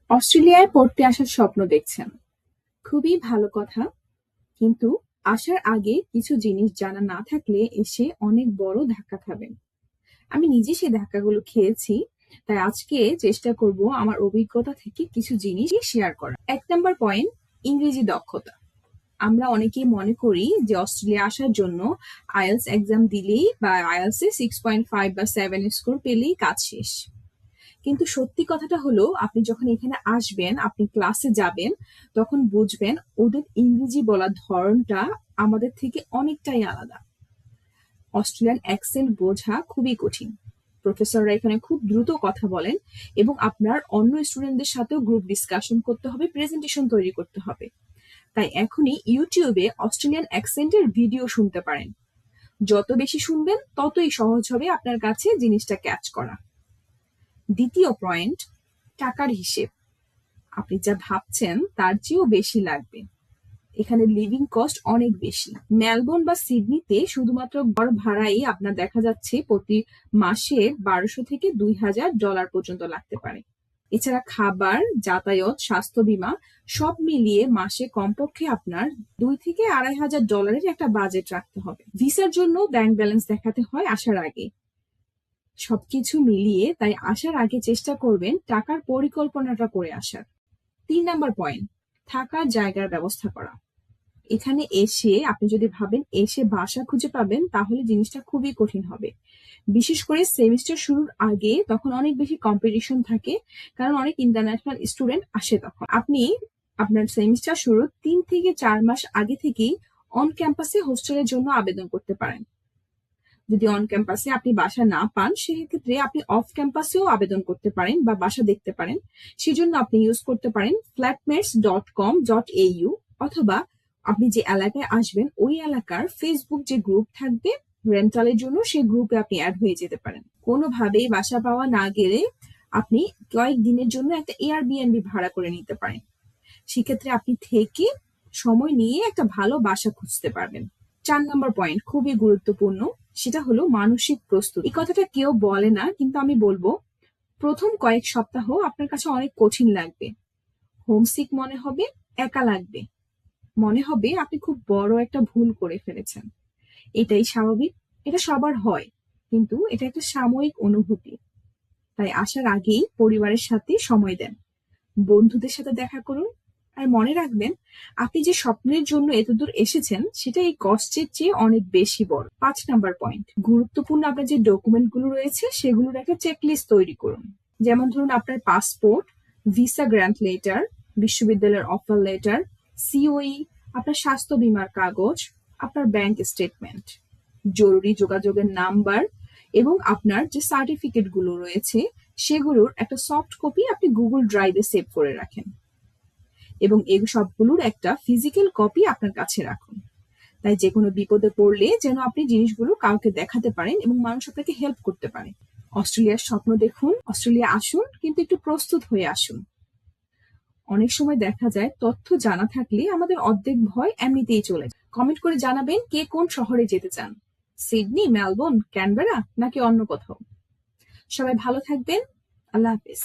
অস্ট্রেলিয়ায় পড়তে আসার স্বপ্ন দেখছেন। খুবই ভালো কথা। কিন্তু আসার আগে কিছু জিনিস জানা না থাকলে এসে অনেক বড় ধাক্কা খাবেন। আমি নিজে সেই ধাক্কাগুলো খেয়েছি। তাই আজকে চেষ্টা করব আমার অভিজ্ঞতা থেকে কিছু জিনিস শেয়ার করা। ১ নাম্বার পয়েন্ট, ইংরেজি দক্ষতা। আমরা অনেকেই মনে করি যে অস্ট্রেলিয়া আসার জন্য IELTS এক্সাম দিলেই বা IELTS এ 6.5 বা 7 স্কোর পেলেই কাজ শেষ। কিন্তু সত্যি কথাটা হলো, আপনি যখন এখানে আসবেন, আপনি ক্লাসে যাবেন, তখন বুঝবেন ওদের ইংরেজি বলার ধরনটা আমাদের থেকে অনেকটাই আলাদা। অস্ট্রেলিয়ান অ্যাকসেন্ট বোঝা খুবই কঠিন। প্রফেসররা এখানে খুব দ্রুত কথা বলেন এবং আপনার অন্য স্টুডেন্টদের সাথেও গ্রুপ ডিসকাশন করতে হবে, প্রেজেন্টেশন তৈরি করতে হবে। তাই এখনই ইউটিউবে অস্ট্রেলিয়ান অ্যাকসেন্টের ভিডিও শুনতে পারেন। যত বেশি শুনবেন ততই সহজ হবে আপনার কাছে জিনিসটা ক্যাচ করা। দ্বিতীয় পয়েন্ট, টাকার হিসেব। আপনি যা ভাবছেন তার চেয়েও বেশি লাগবে। এখানে লিভিং কস্ট অনেক বেশি। মেলবোর্ন বা সিডনিতে শুধুমাত্র ঘর ভাড়াই আপনার দেখা যাচ্ছে প্রতি মাসে ১২০০ থেকে $২,০০০ পর্যন্ত লাগতে পারে। এছাড়া খাবার, যাতায়াত, স্বাস্থ্য বীমা সব মিলিয়ে মাসে কমপক্ষে আপনার $২,০০০ থেকে $২,৫০০ একটা বাজেট রাখতে হবে। ভিসার জন্য ব্যাংক ব্যালেন্স দেখাতে হয় আসার আগে। সবকিছু মিলিয়ে তাই আসার আগে চেষ্টা করবেন টাকার পরিকল্পনাটা করে আসার। ৩ নাম্বার পয়েন্ট, থাকার জায়গার ব্যবস্থা করা। এখানে এসে আপনি যদি ভাবেন এসে বাসা খুঁজে পাবেন, তাহলে জিনিসটা খুবই কঠিন হবে। বিশেষ করে সেমিস্টার শুরুর আগে তখন অনেক বেশি কম্পিটিশন থাকে, কারণ অনেক ইন্টারন্যাশনাল স্টুডেন্ট আসে তখন। আপনি আপনার সেমিস্টার শুরুর ৩ থেকে ৪ মাস আগে থেকেই অন ক্যাম্পাসে হোস্টেলের জন্য আবেদন করতে পারেন। যদি অন ক্যাম্পাসে আপনি বাসা না পান, সেক্ষেত্রে আপনি অফ ক্যাম্পাসেও আবেদন করতে পারেন বা বাসা দেখতে পারেন। সেজন্য আপনি ইউজ করতে পারেন flatmates.com.au, অথবা আপনি যে এলাকায় আসবেন ওই এলাকার ফেসবুক যে গ্রুপ থাকবে রেন্টালের জন্য, সেই গ্রুপে আপনি অ্যাড হয়ে যেতে পারেন। কোনোভাবেই বাসা পাওয়া না গেলে আপনি কয়েক দিনের জন্য একটা Airbnb ভাড়া করে নিতে পারেন। সেক্ষেত্রে আপনি থেকে সময় নিয়ে একটা ভালো বাসা খুঁজতে পারবেন। ৪ নাম্বার পয়েন্ট খুবই গুরুত্বপূর্ণ, সেটা হলো মানসিক প্রস্তুতি। এই কথাটা কেউ বলে না, কিন্তু আমি বলবো, প্রথম কয়েক সপ্তাহ আপনার কাছে অনেক কঠিন লাগবে। হোমসিক মনে হবে, একা লাগবে, মনে হবে আপনি খুব বড় একটা ভুল করে ফেলেছেন। এটাই স্বাভাবিক, এটা সবার হয়, কিন্তু এটা একটা সাময়িক অনুভূতি। তাই আসার আগেই পরিবারের সাথে সময় দেন, বন্ধুদের সাথে দেখা করুন, আর মনে রাখবেন আপনি যে স্বপ্নের জন্য এতদূর এসেছেন সেটা এই কষ্টের চেয়ে অনেক বেশি বড়। ৫ নাম্বার পয়েন্ট, গুরুত্বপূর্ণ আপনার যে ডকুমেন্ট গুলো রয়েছে সেগুলোর একটা চেকলিস্ট তৈরি করুন। যেমন ধরুন আপনার পাসপোর্ট, ভিসা গ্র্যান্ট লেটার, বিশ্ববিদ্যালয়ের অফার লেটার, COE, আপনার স্বাস্থ্য বীমার কাগজ, আপনার ব্যাংক স্টেটমেন্ট, জরুরি যোগাযোগের নাম্বার এবং আপনার যে সার্টিফিকেট গুলো রয়েছে সেগুলোর একটা সফট কপি আপনি গুগল ড্রাইভে সেভ করে রাখেন এবং এই সবগুলোর একটা ফিজিক্যাল কপি আপনার কাছে রাখুন। তাই যে কোনো বিপদে পড়লে যেন আপনি জিনিসগুলো কাউকে দেখাতে পারেন এবং মানুষ আপনাকে হেল্প করতে পারে। অস্ট্রেলিয়ার স্বপ্ন দেখুন, অস্ট্রেলিয়া আসুন, কিন্তু একটু প্রস্তুত হয়ে আসুন। অনেক সময় দেখা যায় তথ্য জানা থাকলে আমাদের অর্ধেক ভয় এমনিতেই চলে যায়। কমেন্ট করে জানাবেন কে কোন শহরে যেতে চান, সিডনি, মেলবোর্ন, ক্যানবেরা নাকি অন্য কোথাও। সবাই ভালো থাকবেন। আল্লাহ হাফেজ।